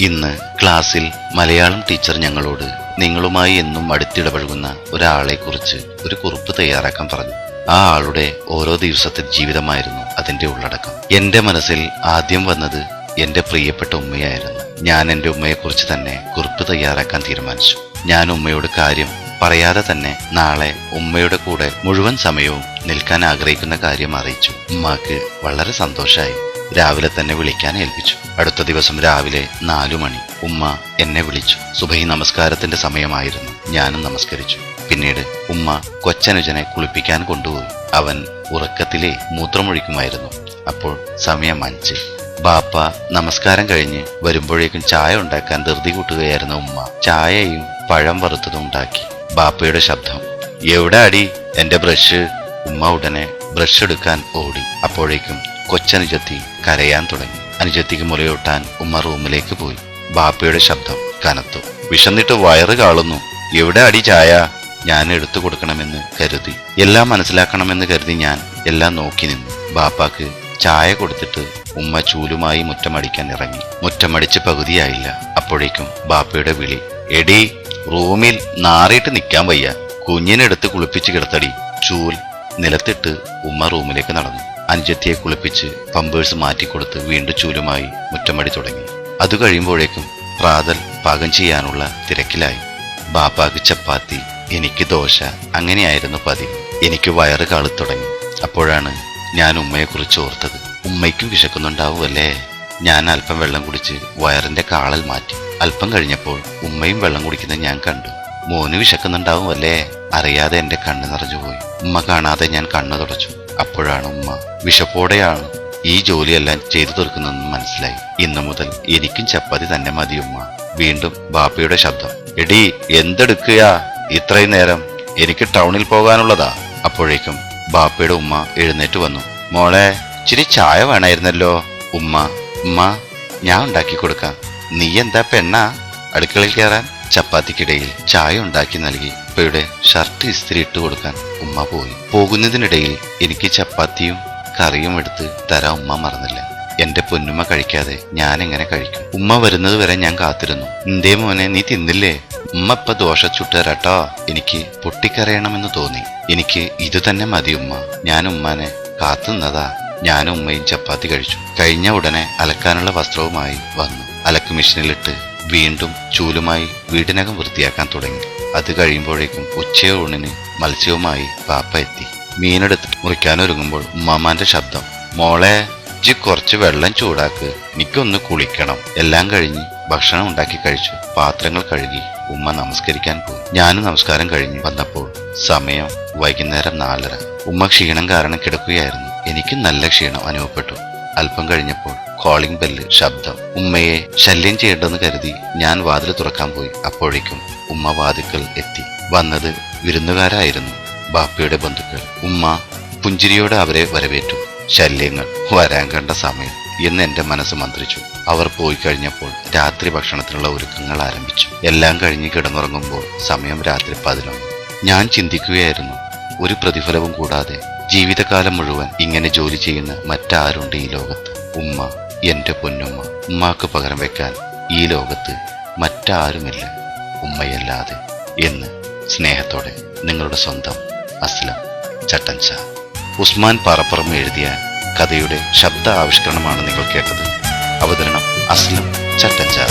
ഇന്ന് ക്ലാസ്സിൽ മലയാളം ടീച്ചർ ഞങ്ങളോട് നിങ്ങളുമായി എന്നും അടുത്തിടപഴകുന്ന ഒരാളെക്കുറിച്ച് ഒരു കുറിപ്പ് തയ്യാറാക്കാൻ പറഞ്ഞു. ആ ആളുടെ ഓരോ ദിവസത്തെ ജീവിതമായിരുന്നു അതിന്റെ ഉള്ളടക്കം. എന്റെ മനസ്സിൽ ആദ്യം വന്നത് എന്റെ പ്രിയപ്പെട്ട ഉമ്മയായിരുന്നു. ഞാൻ എന്റെ ഉമ്മയെക്കുറിച്ച് തന്നെ കുറിപ്പ് തയ്യാറാക്കാൻ തീരുമാനിച്ചു. ഞാൻ ഉമ്മയോട് കാര്യം പറയാതെ തന്നെ നാളെ ഉമ്മയുടെ കൂടെ മുഴുവൻ സമയവും നിൽക്കാൻ ആഗ്രഹിക്കുന്ന കാര്യം അറിയിച്ചു. ഉമ്മാക്ക് വളരെ സന്തോഷമായി. രാവിലെ തന്നെ വിളിക്കാൻ ഏൽപ്പിച്ചു. അടുത്ത ദിവസം രാവിലെ 4 മണി ഉമ്മ എന്നെ വിളിച്ചു. സുബഹി നമസ്കാരത്തിന്റെ സമയമായിരുന്നു. ഞാനും നമസ്കരിച്ചു. പിന്നീട് ഉമ്മ കൊച്ചനുജനെ കുളിപ്പിക്കാൻ കൊണ്ടുപോയി. അവൻ ഉറക്കത്തിലെ മൂത്രമൊഴിക്കുമായിരുന്നു. അപ്പോൾ സമയം 5. ബാപ്പ നമസ്കാരം കഴിഞ്ഞ് വരുമ്പോഴേക്കും ചായ ഉണ്ടാക്കാൻ ധൃതി കൂട്ടുകയായിരുന്ന ഉമ്മ ചായയും പഴം വറുത്തതും ഉണ്ടാക്കി. ബാപ്പയുടെ ശബ്ദം, എവിടെ അടി എന്റെ ബ്രഷ്? ഉമ്മ ഉടനെ ബ്രഷ് എടുക്കാൻ ഓടി. അപ്പോഴേക്കും കൊച്ചനുജത്തി കരയാൻ തുടങ്ങി. അനുജത്തിക്ക് മുലയൂട്ടാൻ ഉമ്മ റൂമിലേക്ക് പോയി. ബാപ്പയുടെ ശബ്ദം കനത്തു, വിശന്നിട്ട് വയറ് കാളുന്നു, എവിടെ അടി ചായ? ഞാൻ എടുത്തു കൊടുക്കണമെന്ന് കരുതി, എല്ലാം മനസ്സിലാക്കണമെന്ന് കരുതി ഞാൻ എല്ലാം നോക്കി നിന്നു. ബാപ്പാക്ക് ചായ കൊടുത്തിട്ട് ഉമ്മ ചൂലുമായി മുറ്റമടിക്കാൻ ഇറങ്ങി. മുറ്റമടിച്ച് പകുതിയായില്ല. അപ്പോഴേക്കും ബാപ്പയുടെ വിളി, എടി റൂമിൽ നാറിയിട്ട് നിൽക്കാൻ വയ്യ, കുഞ്ഞിനെടുത്ത് കുളിപ്പിച്ച് കിടത്തടി. ചൂൽ നിലത്തിട്ട് ഉമ്മ റൂമിലേക്ക് നടന്നു. അനുജത്തിയെ കുളിപ്പിച്ച് പമ്പേഴ്സ് മാറ്റിക്കൊടുത്ത് വീണ്ടും ചൂലുമായി മുറ്റമടി തുടങ്ങി. അത് കഴിയുമ്പോഴേക്കും പ്രാതൽ പാകം ചെയ്യാനുള്ള തിരക്കിലായി. ബാപ്പാക്ക് ചപ്പാത്തി, എനിക്ക് ദോശ, അങ്ങനെയായിരുന്നു പതിവ്. എനിക്ക് വയറ് കാളിത്തുടങ്ങി. അപ്പോഴാണ് ഞാൻ ഉമ്മയെക്കുറിച്ച് ഓർത്തത്. ഉമ്മയ്ക്കും വിശക്കുന്നുണ്ടാവുമല്ലേ? ഞാൻ അല്പം വെള്ളം കുടിച്ച് വയറിന്റെ കാളൽ മാറ്റി. അല്പം കഴിഞ്ഞപ്പോൾ ഉമ്മയും വെള്ളം കുടിക്കുന്നത് ഞാൻ കണ്ടു. മോന് വിശക്കുന്നുണ്ടാവുമല്ലേ? അറിയാതെ എന്റെ കണ്ണ് നിറഞ്ഞുപോയി. ഉമ്മ കാണാതെ ഞാൻ കണ്ണു തുടച്ചു. അപ്പോഴാണ് ഉമ്മ വിശപ്പോടെയാണ് ഈ ജോലിയെല്ലാം ചെയ്തു തീർക്കുന്നതെന്ന് മനസ്സിലായി. ഇന്നു മുതൽ എനിക്കും ചപ്പാത്തി തന്നെ മതി ഉമ്മ. വീണ്ടും ബാപ്പയുടെ ശബ്ദം, എടി എന്തെടുക്കുക ഇത്രയും നേരം? എനിക്ക് ടൗണിൽ പോകാനുള്ളതാ. അപ്പോഴേക്കും ബാപ്പയുടെ ഉമ്മ എഴുന്നേറ്റ് വന്നു. മോളെ, ഇച്ചിരി ചായ വേണമായിരുന്നല്ലോ. ഉമ്മ ഞാൻ ഉണ്ടാക്കി കൊടുക്കാം. നീ എന്താ പെണ്ണാ അടുക്കളയിൽ കയറാൻ? ചപ്പാത്തിക്കിടയിൽ ചായ ഉണ്ടാക്കി നൽകി ഉപ്പയുടെ ഷർട്ട് ഇസ്തിരി ഇട്ട് കൊടുക്കാൻ ഉമ്മ പോയി. പോകുന്നതിനിടയിൽ എനിക്ക് ചപ്പാത്തിയും കറിയും എടുത്ത് തരാൻ ഉമ്മ മറന്നില്ല. എന്റെ പൊന്നുമ്മ കഴിക്കാതെ ഞാൻ എങ്ങനെ കഴിക്കും? ഉമ്മ വരുന്നത് വരെ ഞാൻ കാത്തിരുന്നു. എന്തേ മോനെ, നീ തിന്നില്ലേ? ഉമ്മ ഇപ്പൊ ദോശ ചുട്ടുതരാട്ടോ. എനിക്ക് പൊട്ടിക്കരയണമെന്ന് തോന്നി. എനിക്ക് ഇത് തന്നെ മതി ഉമ്മ. ഞാൻ ഉമ്മാനെ കാത്തുനിന്നതാ. ഞാനും ഉമ്മയും ചപ്പാത്തി കഴിച്ചു. കഴിഞ്ഞ ഉടനെ അലക്കാനുള്ള വസ്ത്രവുമായി വന്നു. അലക്ക് മെഷീനിലിട്ട് വീണ്ടും ചൂലുമായി വീടിനകം വൃത്തിയാക്കാൻ തുടങ്ങി. അത് കഴിയുമ്പോഴേക്കും ഉച്ചയൂണിന് മത്സ്യവുമായി പാപ്പ എത്തി. മീനെടുത്ത് മുറിക്കാനൊരുങ്ങുമ്പോൾ ഉമ്മാമാന്റെ ശബ്ദം, മോളെ ഇജ്ജ് കുറച്ച് വെള്ളം ചൂടാക്ക്, എനിക്കൊന്ന് കുളിക്കണം. എല്ലാം കഴിഞ്ഞ് ഭക്ഷണം ഉണ്ടാക്കി കഴിച്ചു. പാത്രങ്ങൾ കഴുകി ഉമ്മ നമസ്കരിക്കാൻ പോയി. ഞാനും നമസ്കാരം കഴിഞ്ഞ് വന്നപ്പോൾ സമയം വൈകുന്നേരം 4:30. ഉമ്മ ക്ഷീണം കാരണം കിടക്കുകയായിരുന്നു. എനിക്ക് നല്ല ക്ഷീണം അനുഭവപ്പെട്ടു. അല്പം കഴിഞ്ഞപ്പോൾ കോളിംഗ് ബെല്ല് ശബ്ദം. ഉമ്മയെ ശല്യം ചെയ്യേണ്ടെന്ന് കരുതി ഞാൻ വാതിൽ തുറക്കാൻ പോയി. അപ്പോഴേക്കും ഉമ്മ വാതിൽക്കൽ എത്തി. വന്നത് വിരുന്നുകാരായിരുന്നു, ബാപ്പയുടെ ബന്ധുക്കൾ. ഉമ്മ പുഞ്ചിരിയോടെ അവരെ വരവേറ്റു. ശല്യങ്ങൾ വരാൻ കണ്ട സമയം എന്ന് എന്റെ മനസ്സ് മന്ത്രിച്ചു. അവർ പോയി കഴിഞ്ഞപ്പോൾ രാത്രി ഭക്ഷണത്തിനുള്ള ഒരുക്കങ്ങൾ ആരംഭിച്ചു. എല്ലാം കഴിഞ്ഞ് കിടന്നുറങ്ങുമ്പോൾ സമയം രാത്രി 11. ഞാൻ ചിന്തിക്കുകയായിരുന്നു, ഒരു പ്രതിഫലവും കൂടാതെ ജീവിതകാലം മുഴുവൻ ഇങ്ങനെ ജോലി ചെയ്യുന്ന മറ്റാരുണ്ട് ഈ ലോകത്ത്? ഉമ്മ, എന്റെ പൊന്നുമ്മ. ഉമ്മാക്ക് പകരം വെക്കാൻ ഈ ലോകത്ത് മറ്റാരുമില്ല ഉമ്മയല്ലാതെ എന്ന് സ്നേഹത്തോടെ നിങ്ങളുടെ സ്വന്തം അസ്ലം ചട്ടൻചാ. ഉസ്മാൻ പാറപ്പുറം എഴുതിയ കഥയുടെ ശബ്ദ ആവിഷ്കരണമാണ് നിങ്ങൾ കേട്ടത്. അവതരണം അസ്ലം ചട്ടൻചാ.